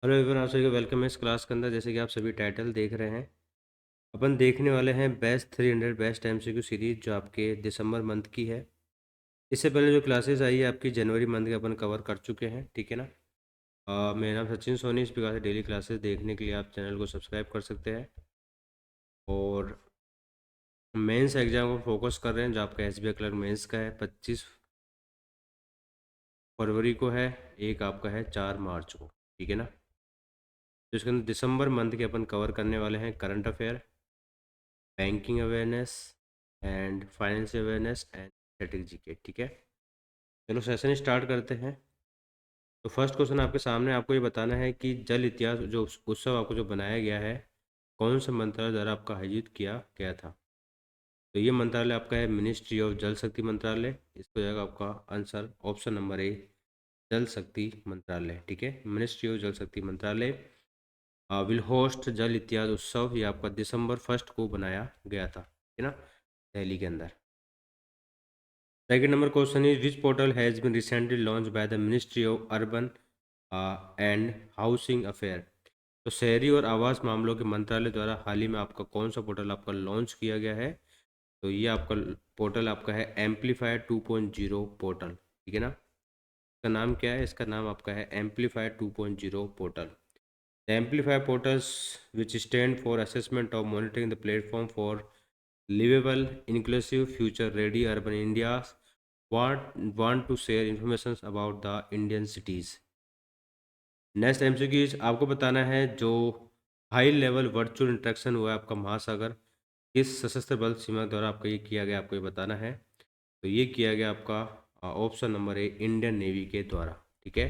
Hello everyone, आप सभी का वेलकम है इस क्लास के अंदर। जैसे कि आप सभी टाइटल देख रहे हैं, अपन देखने वाले हैं बेस्ट 300 बेस्ट एमसीक्यू सीरीज जो आपके दिसंबर मंथ की है। इससे पहले जो क्लासेस आई है आपकी जनवरी मंथ के अपन कवर कर चुके हैं, ठीक है ना। मेरा नाम सचिन सोनी। इस प्रकार से डेली क्लासेस देखने के लिए आप चैनल को सब्सक्राइब कर सकते हैं। और मेंस एग्जाम को फोकस कर रहे हैं जो आपका एसबीआई क्लर्क मेंस का है 25 फरवरी को है। एक आपका है 4 मार्च को, ठीक है ना। तो इसके अंदर दिसंबर मंथ के अपन कवर करने वाले हैं current affair, banking awareness and financial awareness and static GK, ठीक है। चलो सेशन स्टार्ट करते हैं। तो फर्स्ट क्वेश्चन आपके सामने, आपको ये बताना है कि जल इतिहास जो उत्सव आपको जो बनाया गया है, कौन से मंत्रालय द्वारा आपका आयोजित किया गया था। तो ये मंत्रालय आपका है मिनिस्ट्री ऑफ जल शक्ति मंत्रालय। इसको जाएगा आपका आंसर ऑप्शन नंबर ए, जल शक्ति मंत्रालय, ठीक है। मिनिस्ट्री ऑफ जल शक्ति मंत्रालय विल होस्ट जल इतिहास उत्सव। ये आपका दिसंबर 1 को बनाया गया था, ठीक है ना, दिल्ली के अंदर। Second number question is which portal has been recently launch by the ministry of urban and housing affair. तो शहरी और आवास मामलों के मंत्रालय द्वारा हाल ही में आपका कौन सा पोर्टल आपका लॉन्च किया गया है। तो ये आपका पोर्टल आपका है एम्पलीफायर 2.0 पोर्टल, ठीक है ना। इसका नाम क्या है, इसका नाम आपका है amplifier 2.0 portal. The amplifier portals which stand for assessment of monitoring the platform for livable, inclusive, future ready urban India want to share information about the Indian cities। Next MCQ आपको बताना है जो हाई लेवल वर्चुअल इंटरेक्शन हुआ है आपका महासागर, किस सशस्त्र बल सीमा द्वारा आपका ये किया गया, आपको ये बताना है। तो ये किया गया आपका option number A, Indian navy के द्वारा, ठीक है।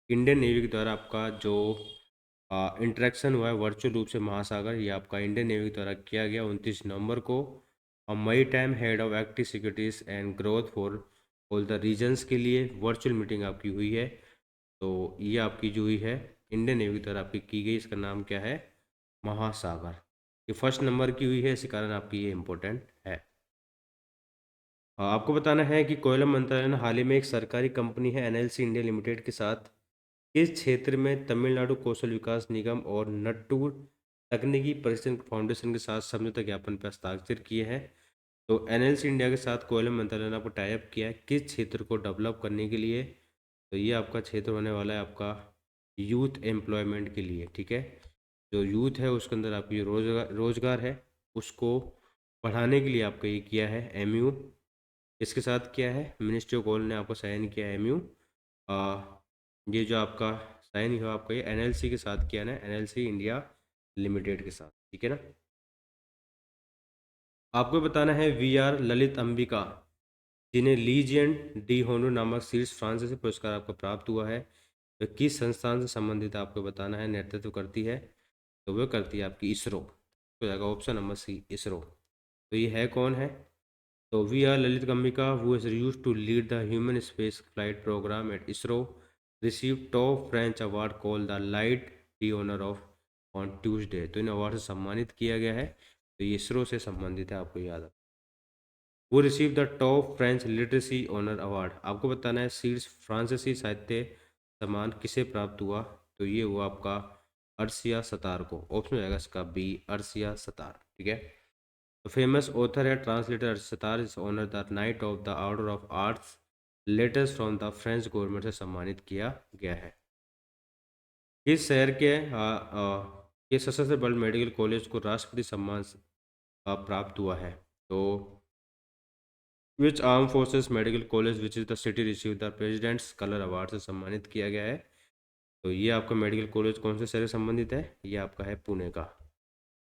इंडियन नेवी के द्वारा आपका जो इंटरेक्शन हुआ है वर्चुअल रूप से महासागर, ये आपका इंडियन नेवी के द्वारा किया गया 29 नवंबर को। Maritime head of active securities and growth for all the regions के लिए वर्चुअल मीटिंग आपकी हुई है। तो ये आपकी जो हुई है इंडियन नेवी की तरफ आपकी की गई, इसका नाम क्या है, महासागर। ये फर्स्ट नंबर की हुई है, इसी कारण आपकी ये इम्पोर्टेंट है। आपको बताना है कि कोयला मंत्रालय ने हाल ही में एक सरकारी कंपनी है एनएलसी इंडिया लिमिटेड के साथ इस क्षेत्र में तमिलनाडु कौशल विकास निगम और नट्टूर तकनीकी परिश्रम फाउंडेशन के साथ समझौता ज्ञापन पर हस्ताक्षर किए हैं। तो एनएलसी इंडिया के साथ कोयला मंत्रालय ने आपको टाइप किया है किस क्षेत्र को डेवलप करने के लिए। तो ये आपका क्षेत्र होने वाला है आपका यूथ एम्प्लॉयमेंट के लिए, ठीक है। जो यूथ है उसके अंदर आपकी जो रोजगार है उसको बढ़ाने के लिए आपका ये किया है एमयू। इसके साथ किया है मिनिस्ट्री ऑफ कोल ने आपको साइन किया है एमयू। ये जो आपका साइन हुआ आपका ये एनएलसी के साथ किया ना, एनएलसी इंडिया लिमिटेड के साथ, ठीक है ना। आपको बताना है वी आर ललित अंबिका, जिन्हें लीजियन डी होनर नामक शीर्ष फ्रांसीसी पुरस्कार आपको प्राप्त हुआ है, तो किस संस्थान से संबंधित आपको बताना है, नेतृत्व करती है। तो वो करती है आपकी इसरो। तो जाएगा ऑप्शन नंबर सी, इसरो। तो ये है कौन है, तो we are Lalit Ambika who is use to lead the human space flight programme at ISRO receive top French award call the light de honour of on Tuesday. तो इन अवार्ड से सम्मानित किया गया है, तो ये इसरो से संबंधित है, आपको याद है। वो receive the top French literacy honour award, आपको बताना है शीर्ष फ्रांसीसी साहित्य सम्मान किसे प्राप्त हुआ। तो ये हुआ आपका अर्सिया सतार को, ऑप्शन हो जाएगा इसका बी, अर्सिया सतार, ठीक है। तो फेमस ऑथर है translator Arshia Sattar is honour the knight of the order of arts latest from the French government से सम्मानित किया गया है। किस शहर के सशस्त्र बल मेडिकल कॉलेज को राष्ट्रपति सम्मान प्राप्त हुआ है। तो which arm forces medical college which is the city receive the president's colour award से सम्मानित किया गया है। तो ये आपका मेडिकल कॉलेज कौन से शहर से संबंधित है, ये आपका है पुणे का,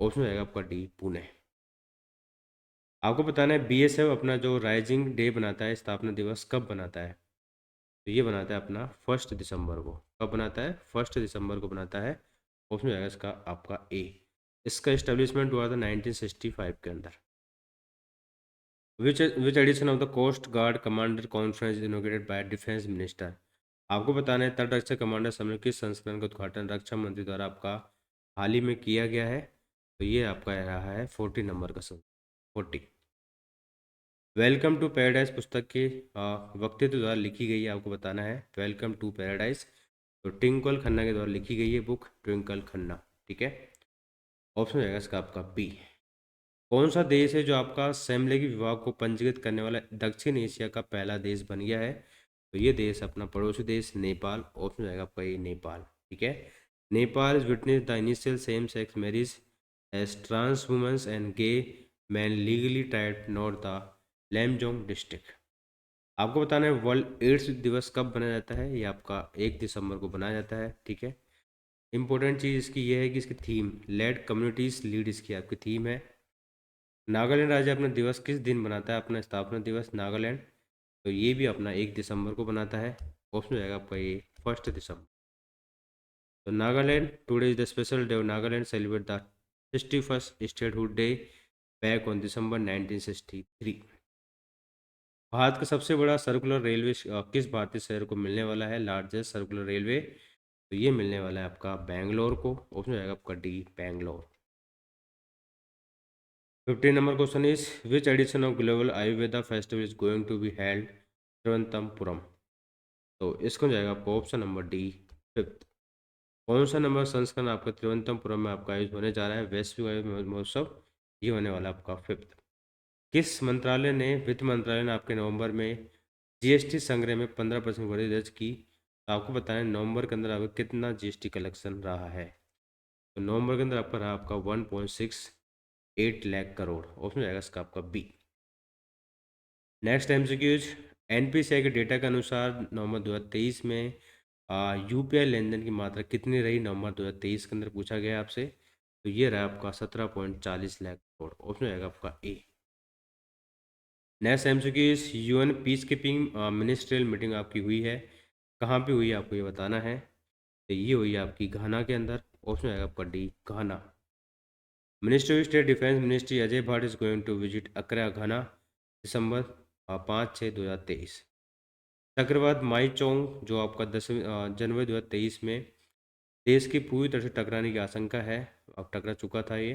ऑप्शन रहेगा आपका डी, पुणे। आपको बताना है बीएसएफ अपना जो राइजिंग डे बनाता है, स्थापना दिवस कब बनाता है। तो ये बनाता है अपना 1 दिसंबर को। कब बनाता है, 1 दिसंबर को बनाता है, ऑप्शन रहेगा इसका आपका ए। इसका इस्टेब्लिशमेंट हुआ था 1965 के अंदर। Which edition of the coast guard commander conference inaugurated by defence minister. आपको बताना है तटरक्षक कमांडर सम्मेलन किस संस्करण का उद्घाटन रक्षा मंत्री द्वारा आपका हाल ही में किया गया है। तो ये आपका रहा है 40 नंबर का सवाल, 40। वेलकम टू पैराडाइज पुस्तक के वक्तृत्व द्वारा लिखी गई है, आपको बताना है वेलकम टू पैराडाइज तो ट्विंकल खन्ना के द्वारा लिखी गई है बुक ट्विंकल खन्ना, ठीक है। ऑप्शन हो जाएगा इसका आपका बी। कौन सा देश है जो आपका समलैंगिक विवाह को पंजीकृत करने वाला दक्षिण एशिया का पहला देश बन गया है? तो ये देश अपना पड़ोसी देश नेपाल। ऑप्शन हो जाएगा आपका ये नेपाल, ठीक है। Nepal is witness the initial same sex marriage as trans women's and gay man legally tied knot the Lamjung district. आपको बताना है वर्ल्ड एड्स दिवस कब बनाया जाता है। ये आपका 1 दिसंबर को बनाया जाता है, ठीक है। इंपॉर्टेंट चीज़ इसकी ये है कि इसकी थीम लेट कम्युनिटीज लीड इसकी आपकी थीम है। नागालैंड राज्य अपना दिवस किस दिन मनाता है, अपना स्थापना दिवस नागालैंड? तो ये भी अपना 1 दिसंबर को बनाता है। ऑप्शन हो जाएगा आपका ये 1 दिसंबर। तो Nagaland today is the special day of Nagaland celebrate the 61st statehood day back on December 1963। Bharat का सबसे बड़ा सर्कुलर रेलवे किस भारतीय शहर को मिलने वाला है, लार्जेस्ट सर्कुलर रेलवे? तो ये मिलने वाला है आपका बैंगलोर को। ऑप्शन हो जाएगा आपका D Bangalore. 15 number question is which edition of global Ayurveda festival is going to be held Thiruvananthapuram? तो इसको हो जाएगा आपका ऑप्शन नंबर डी 5th। कौन सा नंबर संस्करण आपका तिरुवनंतपुरम में आपका आयोजित होने जा रहा है वैश्विक आयुर्वेद महोत्सव? ये होने वाला आपका 5th। किस मंत्रालय ने वित्त मंत्रालय ने आपके नवंबर में जीएसटी संग्रह में 15% वृद्धि दर्ज की? तो आपको बताएं नवंबर के अंदर आपका कितना जीएसटी कलेक्शन रहा है। तो नवंबर के अंदर आपका रहा आपका 1.68 लाख करोड़। ऑप्शन जाएगा इसका आपका बी। नेक्स्ट एमसीक्यूज एनपीसीआई के डेटा के अनुसार नवंबर 2023 में यूपीआई लेनदेन की मात्रा कितनी रही नवंबर 2023 के अंदर पूछा गया आपसे। तो ये रहा आपका 17.40 लाख करोड़। ऑप्शन जाएगा आपका A. Next MCQs UN peacekeeping ministerial meeting आपकी हुई है, कहाँ पे हुई है आपको ये बताना है। तो ये हुई है आपकी घाना के अंदर। ऑप्शन आएगा आपका D Ghana. Ministry of state defence ministry Ajay Bhatt is going to visit Accra Ghana दिसंबर 5-6-2023। चक्रवात माई चोंग जो आपका 10 जनवरी 2023 में देश की पूरी तरह से टकराने की आशंका है, अब टकरा चुका था ये।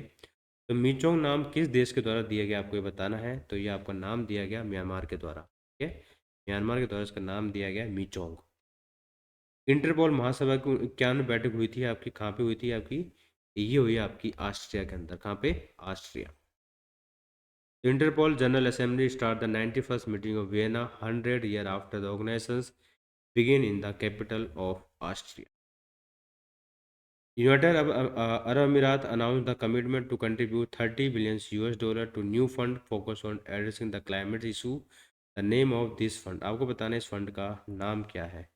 तो मीचोंग नाम किस देश के द्वारा दिया गया आपको ये बताना है। तो ये आपका नाम दिया गया म्यांमार के द्वारा, ठीक है। म्यांमार के द्वारा इसका नाम दिया गया मीचोंग। इंटरपोल महासभा की 91 बैठक हुई थी आपकी, कहाँ पे हुई थी आपकी? ये हुई आपकी ऑस्ट्रिया के अंदर। कहाँ पे? Austria. Interpol general assembly start the 91st meeting of Vienna 100 year after the organisations begin in the capital of Austria. United Arab Emirates announced the commitment to contribute $30 billion to new fund focused on addressing the climate issue. The name of this fund आपको बताना है इस fund का नाम क्या है।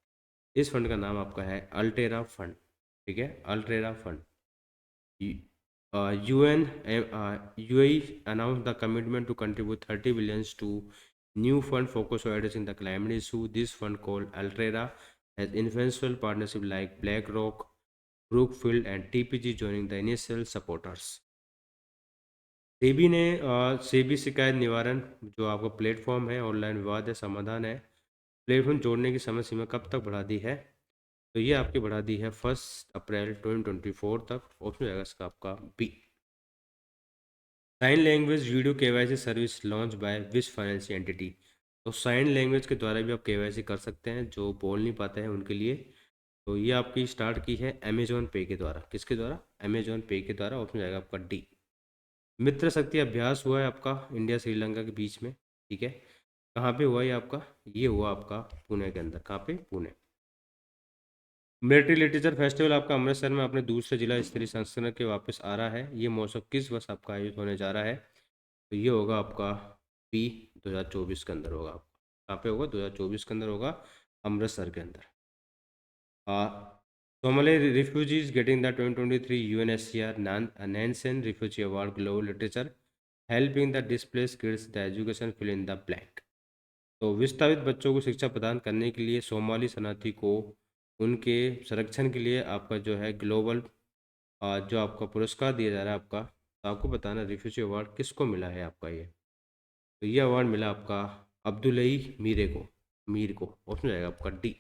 इस fund का नाम आपका है अल्टेरा फंड, ठीक है। Alterra fund. UN UAE announced the commitment to contribute 30 billions to new fund focused on addressing the climate issue. This fund called Altera has influential partnership like BlackRock, Brookfield and TPG joining the initial supporters. SEBI ने सेबी शिकायत निवारण जो आपका platform है, online विवाद है समाधान है, प्लेटफॉर्म जोड़ने की समय सीमा कब तक बढ़ा दी है? तो ये आपकी बढ़ा दी है 1 अप्रैल 2024 तक। ऑप्शन जाएगा इसका आपका B. Sign language video KYC service launch by which financial entity? तो साइन लैंग्वेज के द्वारा भी आप केवाईसी कर सकते हैं जो बोल नहीं पाते हैं उनके लिए। तो ये आपकी स्टार्ट की है अमेजोन पे के द्वारा। किसके द्वारा? अमेजोन पे के द्वारा। ऑप्शन जाएगा आपका डी। मित्र शक्ति अभ्यास हुआ है आपका इंडिया श्रीलंका के बीच में, ठीक है। कहाँ पे हुआ ये आपका? ये हुआ आपका पुणे के अंदर। कहाँ पे? पुणे। मिलिट्री लिटरेचर फेस्टिवल आपका अमृतसर में अपने दूसरे जिला स्तरीय संस्करण के वापस आ रहा है। ये महोत्सव किस वर्ष आपका आयोजित होने जा रहा है? तो ये होगा आपका पी 2024 के अंदर होगा। कहाँ पे होगा? 2024 के अंदर होगा, अमृतसर के अंदर। Somali refugees getting the 2023 UNHCR Nansen Refugee Award Global Literature, helping the displaced kids the education fill in the blank. तो विस्थापित बच्चों को शिक्षा प्रदान करने के लिए सोमाली शरणार्थी को उनके संरक्षण के लिए आपका जो है ग्लोबल जो आपका पुरस्कार दिया जा रहा है आपका, तो आपको बताना रिफ्यूजी अवार्ड किसको मिला है आपका ये। तो ये अवार्ड मिला आपका अब्दुलई मीरे को, मीर को। ऑप्शन जाएगा आपका डी।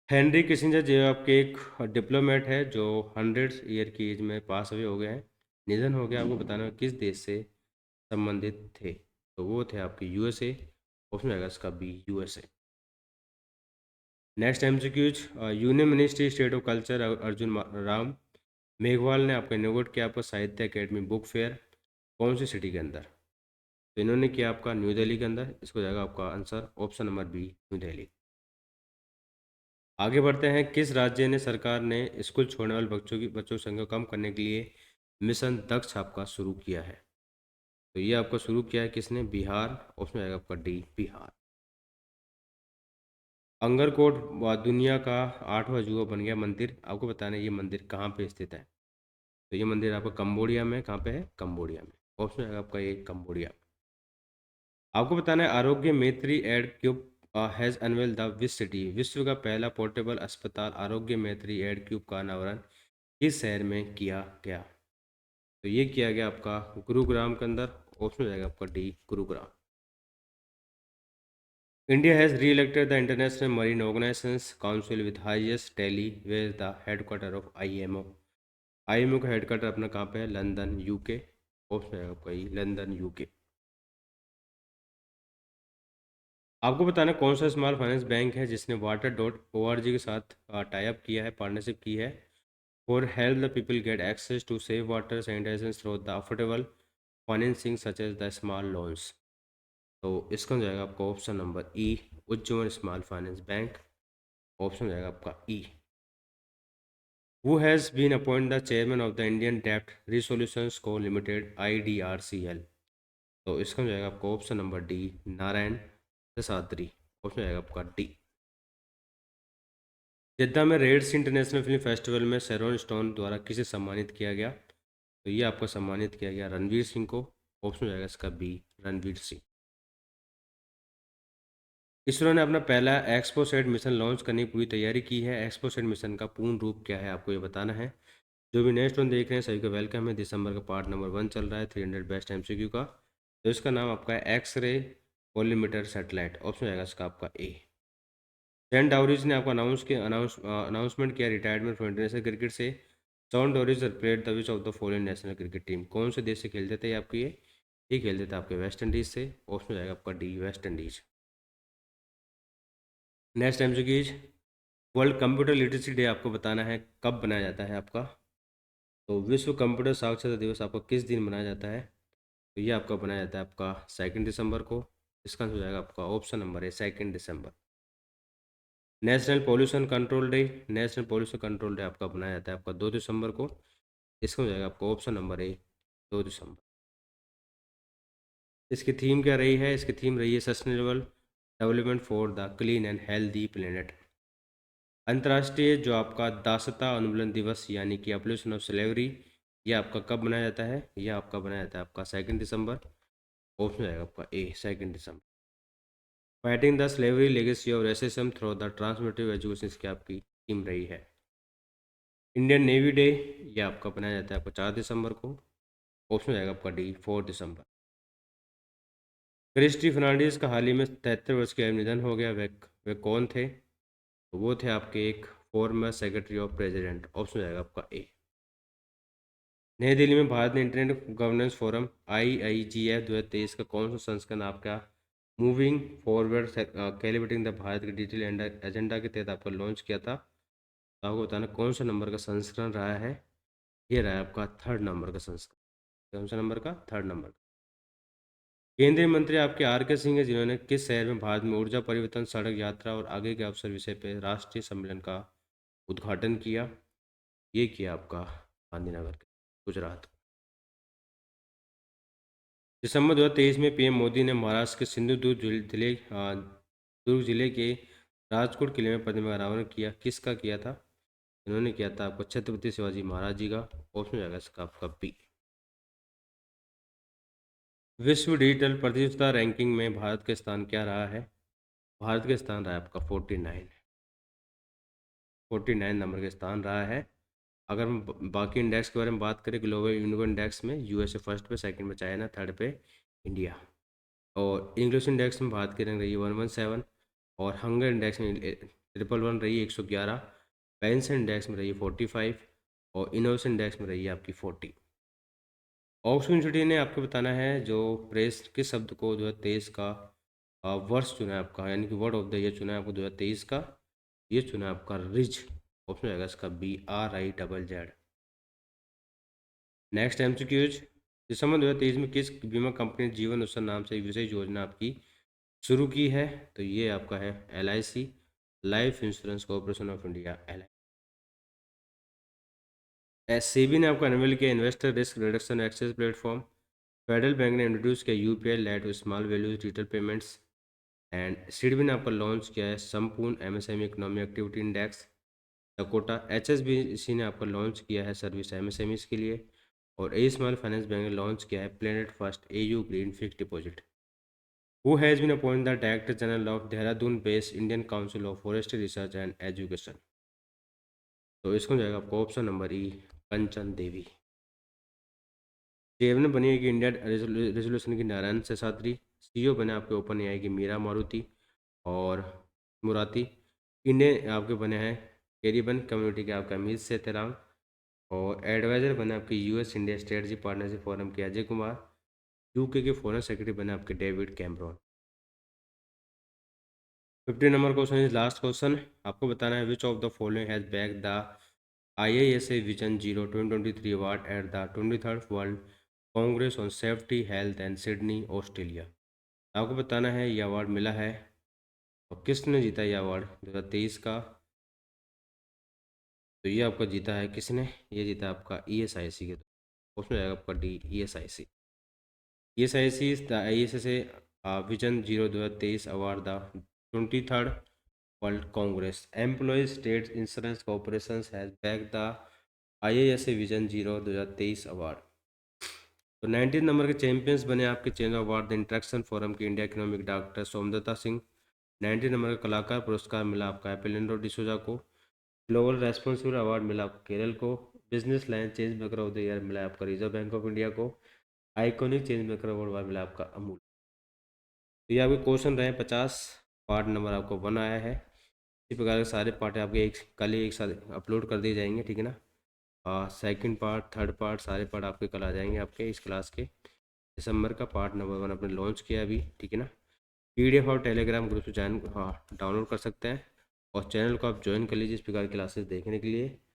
हेनरी किसिंजर जो आपके एक डिप्लोमेट है जो 100 ईयर की एज में पास अवे हो गए हैं, निधन हो गया। आपको बताना है किस देश से संबंधित थे। तो वो थे आपके यूएसए। ऑप्शन आएगा इसका B USA. Next MCQs, union ministry state of culture Arjun Ram Meghwal ने आपका इनोवेट किया आपका साहित्य अकेडमी बुक फेयर कौन सी सिटी के अंदर? तो इन्होंने किया आपका न्यू दिल्ली के अंदर। इसको जाएगा आपका answer option number B, New Delhi. आगे बढ़ते हैं, किस राज्य ने सरकार ने स्कूल छोड़ने वाले बच्चों की संख्या को कम करने के लिए मिशन दक्ष आपका शुरू किया है? तो ये आपका शुरू किया है किसने? बिहार। ऑप्शन आएगा आपका डी, बिहार। अंगरकोट दुनिया का 8वां अजूबा बन गया मंदिर। आपको बताना है ये मंदिर कहाँ पे स्थित है। तो ये मंदिर आपका कंबोडिया में, कहाँ पे है? कंबोडिया में। ऑप्शन आएगा आपका ये, कंबोडिया। आपको बताना है Arogya Maitri aid cube has unveil the which city. विश्व का पहला पोर्टेबल अस्पताल आरोग्य मैत्री एड क्यूब का अनावरण किस शहर में किया गया? तो ये किया गया आपका गुरुग्राम के अंदर। ऑप्शन हो जाएगा आपका D, Gurugram. India has reelected the international marine organisations council with highest tally where the headquarter of IMO. IMO का हेडक्वार्टर अपना कहाँ पे है? London, UK. ऑप्शन है आपका ये, लंदन, यूके। आपको बताना कौन सा स्मॉल फाइनेंस बैंक है जिसने water.org के साथ टाई अप किया है, पार्टनरशिप की है for help the people get access to safe water sanitization through the affordable financing such as the small loans. तो इसका हो जाएगा आपका option number E, Ujjivan small finance bank. Option हो जाएगा आपका E. Who has been appoint the chairman of the Indian डेप्ट resolution co limited IDRCL। तो इसका हो जाएगा आपका option number D, Narayan Prasad. Option हो जाएगा आपका डी। जेद्दा में रेड्स इंटरनेशनल फिल्म फेस्टिवल में शेरोन स्टोन द्वारा किसे सम्मानित किया गया? तो ये आपको सम्मानित किया गया रणवीर सिंह को। ऑप्शन हो जाएगा इसका बी, रणवीर सिंह। इसरो ने अपना पहला एक्सपोसेट मिशन लॉन्च करने की पूरी तैयारी की है। एक्सपोसेट मिशन का पूर्ण रूप क्या है आपको ये बताना है। जो भी नेक्स्ट वन देख रहे हैं सभी को वेलकम है। दिसंबर का पार्ट नंबर 1 चल रहा है 300 बेस्ट MCQ का। तो इसका नाम आपका है एक्स-रे कॉलीमेटर सैटेलाइट। ऑप्शन हो जाएगा इसका आपका ए। सेंट डाउरीज ने आपको अनाउंसमेंट किया रिटायरमेंट फ्रॉम इंटरनेशनल क्रिकेट से। Shane Dowrich played the which of the following national cricket team. कौन से देश से खेलते थे आपके ये खेलते थे आपके वेस्ट इंडीज से। ऑप्शन हो जाएगा आपका D, West Indies. Next MCQs, world computer literacy day आपको बताना है कब बनाया जाता है आपका। तो विश्व कंप्यूटर साक्षरता दिवस आपका किस दिन मनाया जाता है? तो ये आपका बनाया जाता है आपका 2 दिसंबर को। इसका आंसर हो जाएगा आपका ऑप्शन नंबर है 2 दिसंबर। National pollution control day, national pollution control day आपका बनाया जाता है आपका 2 दिसंबर को। इसका हो जाएगा आपका ऑप्शन नंबर ए, 2 दिसंबर। इसकी थीम क्या रही है? इसकी थीम रही है sustainable development for the clean and healthy planet. अंतर्राष्ट्रीय जो आपका दासता उन्मूलन दिवस यानी कि एब्लिशन ऑफ स्लेवरी, ये आपका कब बनाया जाता है? यह आपका बनाया जाता है आपका 2 दिसंबर। ऑप्शन आएगा आपका ए, 2 दिसंबर। Fighting the slavery legacy of racism through the transformative education की आपकी थीम रही है। इंडियन नेवी डे, ये आपका बनाया जाता है आपको 4 दिसंबर को। ऑप्शन आएगा आपका डी, 4 दिसंबर। क्रिस्टी फर्नांडिस का हाल ही में 73 वर्ष की आयु में निधन हो गया। वे कौन थे? तो वो थे आपके एक former secretary of president. Option आएगा आपका ए। नई दिल्ली में भारत ने इंटरनेट गवर्नेंस फोरम IIGF 2023 का कौन सा संस्करण आपका moving forward calibrating the Bharat के डिजिटल एजेंडा के तहत आपका लॉन्च किया था? तो आपको बताना कौन सा नंबर का संस्करण रहा है। ये रहा है आपका 3rd नंबर का संस्करण। कौन सा नंबर का? 3rd number. केंद्रीय मंत्री आपके RK सिंह है जिन्होंने किस शहर में भारत में ऊर्जा परिवर्तन सड़क यात्रा और आगे के अवसर विषय पर राष्ट्रीय सम्मेलन का उद्घाटन किया? ये किया आपका गांधीनगर के, गुजरात। दिसंबर 2023 में PM मोदी ने महाराष्ट्र के सिंधुदुर्ग दुर्ग जिले के राजकोट किले में प्रतिमा का अनावरण किया। किसका किया था? इन्होंने किया था आपको छत्रपति शिवाजी महाराज जी का। ऑप्शन जाएगा इसका आपका बी। विश्व डिजिटल प्रतिष्ठा रैंकिंग में भारत का स्थान क्या रहा है? भारत का स्थान रहा है आपका 49 नंबर का स्थान रहा है। अगर हम बाकी इंडेक्स के बारे में बात करें, ग्लोबल यूनिकॉर्न इंडेक्स में USA फर्स्ट पे, सेकंड पे चाइना, थर्ड पे इंडिया। और इंग्लिश इंडेक्स में बात करें रही है 117। और हंगर इंडेक्स में 111 रही है 111। पेंस इंडेक्स में रही है 45। और इनोवेशन इंडेक्स में रही है आपकी 40। ऑक्सफोर्ड यूनिवर्सिटी ने आपको बताना है जो प्रेस किस शब्द को 2023 का वर्ष चुना है आपका, यानी कि वर्ड ऑफ द ईयर चुना है आपको 2023 का। ये चुना आपका रिज, ऑप्शन आएगा इसका BRIZZ। नेक्स्ट MCQज, दिसंबर 2023 में किस बीमा कंपनी ने जीवन उत्सव नाम से एक विशेष योजना आपकी शुरू की है? तो ये आपका है LIC, Life Insurance Corporation of India, SEBI ने आपका अनवेल किया investor risk reduction access platform. Federal Bank ने इंट्रोड्यूस किया UPI lite to small values digital payments. And SIDBI ने आपका लॉन्च किया है संपूर्ण MSME economy activity index. Dakota HSBC ने आपका लॉन्च किया है सर्विस MSMEs के लिए। और ए स्मॉल फाइनेंस बैंक ने लॉन्च किया है planet first AU green fix deposit. Who has been appointed the director general of Dehradun based Indian council of forestry research and education? तो इसको हो जाएगा आपका option number E, Kanchan Devi. Chairman बनी है कि इंडिया रेजोल्यूशन की नारायण शेषाद्री। CEO बने आपके ओपन AI की मीरा मारुति और मुराती। इंडियन आपके बने हैं कैरिबन कम्युनिटी के आपका अमित सेतेराम। और एडवाइजर बने आपके US India strategy partnership forum के अजय कुमार। UK के फॉरेन सेक्रेटरी बने आपके David Cameron. 50 number question is last question. आपको बताना है विच of the following has bagged the IISA vision 0 2023 award at the 23rd world Congress on safety health and Sydney Australia. आपको बताना है ये अवार्ड मिला है और किसने जीता ये अवार्ड 2023 का? तो ये आपका जीता है किसने? ये जीता आपका ESIC के, उसमें जाएगा आपका D, ESIC। ESIC is the ISSA vision 0 2023 award the 23rd world congress employ state insurance corporation has bagged the IISA vision 0 2023 award. तो 19 नंबर के चैंपियंस बने आपके change award the interaction forum के India economic doctor Somdatta Singh. 19 number का कलाकार पुरस्कार मिला आपका एपेलेंडो डिसूजा को। ग्लोबल रेस्पॉन्सिबल अवार्ड मिला आपको केरल को। Business line change maker of the year मिला आपका रिजर्व बैंक ऑफ इंडिया को। आइकॉनिक चेंज मेकर अवार्ड मिला आपका अमूल। तो ये आपके क्वेश्चन रहे 50। पार्ट नंबर आपको 1 आया है। इसी प्रकार के सारे पार्ट आपके कल ही एक साथ अपलोड कर दिए जाएंगे, ठीक है ना? सेकंड पार्ट, थर्ड पार्ट, सारे पार्ट आपके कल आ जाएंगे आपके इस क्लास के। दिसंबर का पार्ट नंबर 1 आपने लॉन्च किया अभी, ठीक है ना? PDF और टेलीग्राम ग्रुप से डाउनलोड कर सकते हैं और चैनल को आप ज्वाइन कर लीजिए इस प्रकार की क्लासेस देखने के लिए।